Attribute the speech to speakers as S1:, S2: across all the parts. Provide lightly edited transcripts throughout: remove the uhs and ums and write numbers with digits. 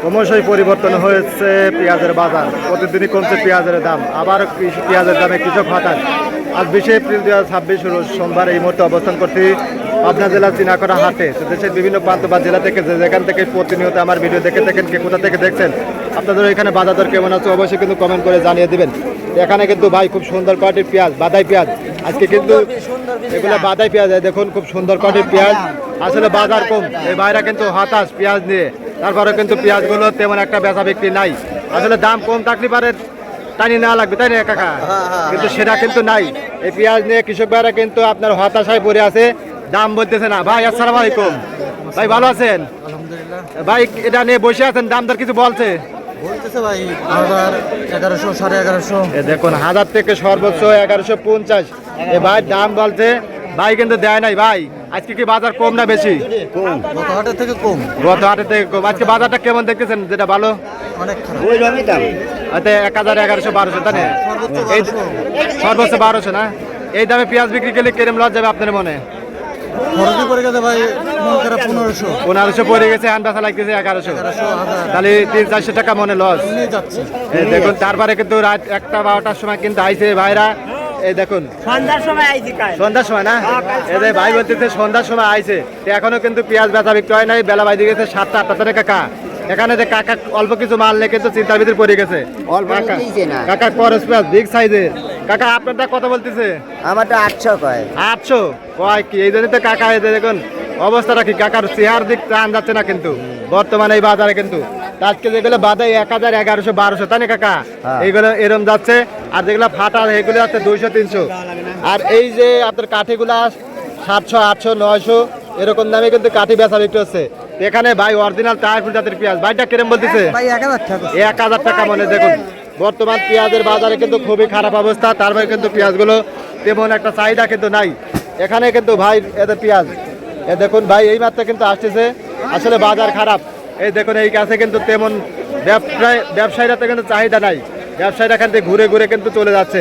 S1: ক্রমশই পরিবর্তন হয়েছে পেঁয়াজের বাজার, প্রতিদিনই কমছে পেঁয়াজের দাম, আবার পেঁয়াজের দামে কৃষক হতাশ। আজ 20 এপ্রিল 2026 রোজ সোমবার এই মুহূর্তে অবস্থান করছি পাবনা জেলার চিনাকড়া হাটে। দেশের বিভিন্ন প্রান্ত বা জেলা থেকে যেখান থেকে প্রতিনিয়ত আমার ভিডিও দেখে থাকেন, কে কোথা থেকে দেখছেন, আপনাদের এখানে বাজার দর কেমন আছে অবশ্যই কিন্তু কমেন্ট করে জানিয়ে দিবেন। এখানে কিন্তু ভাই খুব সুন্দর কোয়ালিটির পেঁয়াজ, বাদাই পেঁয়াজ আজকে কিন্তু এগুলো বাদাই পেঁয়াজ, দেখুন খুব সুন্দর কোয়ালিটির পেঁয়াজ। আসলে বাজার কম, এই ভাইরা কিন্তু হতাশ পেঁয়াজ নিয়ে, তারপরে কিন্তু পেঁয়াজগুলো তেমন একটা বেচা বিক্রি নাই। আসলে দাম কম থাকলে পারে টানি নেওয়া লাগবে, তাই না কাকা? কিন্তু সেটা কিন্তু নাই। এই পেঁয়াজ নিয়ে কৃষক ভাইরা কিন্তু আপনার হতাশায় পড়ে আছে, দাম বলতেছে না। ভাই আসসালামু আলাইকুম, ভাই ভালো আছেন? ভাই এটা নিয়ে বসে আছেন, দাম দর কিছু বলছে?
S2: ভাই 1100 1150।
S1: দেখুন 1000 থেকে সর্বোচ্চ 1150 এ ভাই দাম বলছে। ভাই কিন্তু দেয় নাই। ভাই আজকে কি বাজার কম না বেশি?
S2: কম, গত হাটের থেকে কম।
S1: গত হাটের থেকে কম। আজকে বাজারটা কেমন দেখতেছেন? যেটা ভালো
S2: অনেক খারাপ। ওই রকমই দাম।
S1: 1000 1100 1200 তাই না? সর্বোচ্চ 1200 না? এই দামে পেঁয়াজ বিক্রি করলে কিরম লস যাবে আপনার মনে?
S2: খরচই পড়ে গেছে ভাই, মন খারাপ
S1: 1500 পড়ে গেছে, আন্দাজা লাগতেছে 1100। তাহলে 300-400 টাকা মনে লস দেখুন। তারপরে কিন্তু রাত 1টা 12টার সময় কিন্তু আইছে ভাইরা, এই দেখুন সন্ধ্যার সময় না, এই ভাই বলতেছে সন্ধ্যার সময় আইছে, এখনো কিন্তু পেঁয়াজ বেচা বিক্রি হয় নাই। বেলা বাইরে গেছে 7টা 8টা কাকা। এখানে যে কাকা অল্প কিছু মাল নিয়ে কিন্তু চিন্তার ভিতরে পড়ে গেছে। কাকা করস পেঁয়াজ বিগ সাইজের। কাকা আপনারটা কত বলতেছে?
S2: আমারটা 800 কয়।
S1: 800 কয় কি? এই জন্য তো কাকা দেখুন অবস্থাটা কি, কাকার চেহার দিক টান যাচ্ছে না কিন্তু বর্তমানে এই বাজারে। কিন্তু আজকে যেগুলো বাদে 1000 1100 1200 তাই না কাকা? এইগুলো এরম যাচ্ছে। আর যেগুলো ফাটা এগুলো আছে 200 300। আর এই যে আপনার কাঠিগুলা 700 800 900 এরকম দামে কিন্তু কাঠি বেচা বিক্রি হচ্ছে। এখানে ভাই অরিজিনাল টায়ারফুল জাতের পেঁয়াজ, ভাইটা কিরম বলতেছে? 1000 টাকা মনে। দেখুন বর্তমান পেঁয়াজের বাজারে কিন্তু খুবই খারাপ অবস্থা, তারপরে কিন্তু পেঁয়াজগুলো তেমন একটা চাহিদা কিন্তু নাই। এখানে কিন্তু ভাই এদের পেঁয়াজ দেখুন ভাই এই মাত্র কিন্তু আসতেছে। আসলে বাজার খারাপ। এই দেখুন এই কাছে কিন্তু তেমন ব্যবসায়ীরা তো কিন্তু চাহিদা নাই, ব্যবসায়ীরা এখান থেকে ঘুরে ঘুরে কিন্তু চলে যাচ্ছে।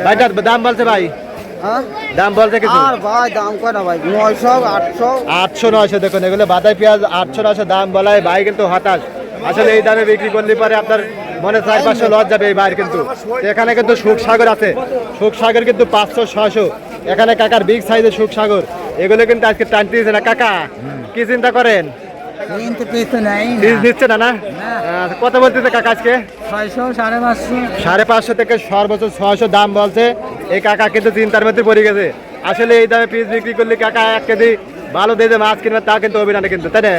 S1: ভাইটার দাম বলছে ভাই, দাম বলছে কিছু?
S2: ভাই দাম কয় না ভাই, 900 800
S1: 800 900। দেখুন এগুলো বাদাই পেঁয়াজ 800 900 দাম বলায় ভাই কিন্তু হতাশ। আসলে এই দামে বিক্রি করলে পারে আপনার মনে 400-500 লস যাবে এই ভাইয়ের কিন্তু। এখানে কিন্তু সুখসাগর আছে, সুখসাগর কিন্তু 500 600। এখানে কাকার বিগ সাইজের সুখসাগর, এগুলো কিন্তু আজকে টানতে দিচ্ছে না। কাকা কি চিন্তা করেন? নিচ্ছে না না? কত বলতেছে কাকা আজকে? 550 থেকে সর্বোচ্চ 600 দাম বলছে। এই কাকা কিন্তু চিন্তার মধ্যে পড়ে গেছে। আসলে এই দামে পিস বিক্রি করলে কাকা 1 কেজি ভালো দিয়ে যে মাছ কিনবে তা কিন্তু হবে না কিন্তু, তাই না?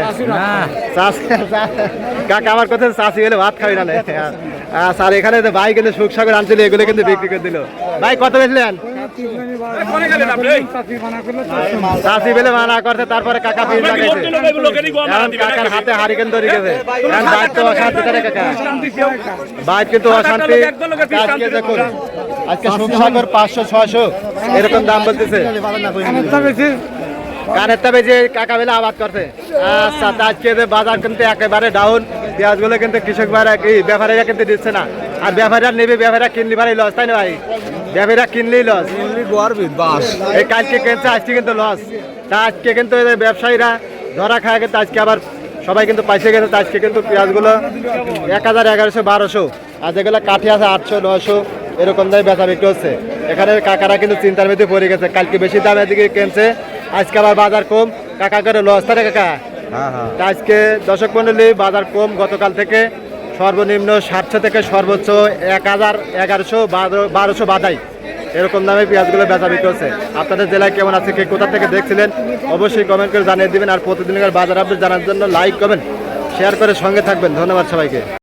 S1: কাকা আমার কথা চাষি গেলে ভাত খাবি না। স্যার এখানে ভাই কিন্তু সুখসাগর আনছিল, এগুলো কিন্তু বিক্রি করে দিল। ভাই কত বেচলেন? চাষি বেলে মানা করছে, তারপরে কাকা পিস লাগাইছে। কাকার হাতে হারিকেন ধরে গেছে। দায়িত্ব অশান্তি তাই কাকা, ভাই কিন্তু অশান্তি। আজকে দেখুন আজকে সুখসাগর 500 600 এরকম দাম বলতেছে। কানেরটা বেজে কাকা বেলা আবাদ করছে। আচ্ছা আজকে বাজার কিন্তু একেবারে ডাউন। পেঁয়াজগুলো কিন্তু কৃষক ভাইরা কি ব্যাপারীরা কিন্তু দিচ্ছে না। আর ব্যাপারীরা নেবে, ব্যাপারীরা কিনলে ভাই লস, তাই না ভাই? ব্যাপারীরা কিনলেই লস। এই কালকে কিনছে আজকে কিন্তু লস। তা আজকে কিন্তু ব্যবসায়ীরা ধরা খায় কিন্তু আজকে আবার সবাই কিন্তু পাইছে গেছে। আজকে কিন্তু পেঁয়াজগুলো 1000 1100 1200। আর যেগুলো কাঠি আছে 800 900 এরকম দামে বেচা বিক্রি হচ্ছে। এখানে কাকারা কিন্তু চিন্তার মধ্যে পড়ে গেছে, কালকে বেশি দামে দিকে কিনছে, আজকে আবার বাজার কম। কাকা করে লস, তাই না কাকা? আজকে দর্শক মন্ডলী বাজার কম গতকাল থেকে। সর্বনিম্ন 700 থেকে সর্বোচ্চ 1000 1100 1200 বাদাই এরকম দামে পেঁয়াজগুলো বেচা বিক্রি হচ্ছে। আপনাদের জেলায় কেমন আছে, কে কোথা থেকে দেখছিলেন অবশ্যই কমেন্ট করে জানিয়ে দিবেন। আর প্রতিদিনের বাজার আপডেট জানার জন্য লাইক করবেন, শেয়ার করে সঙ্গে থাকবেন। ধন্যবাদ সবাইকে।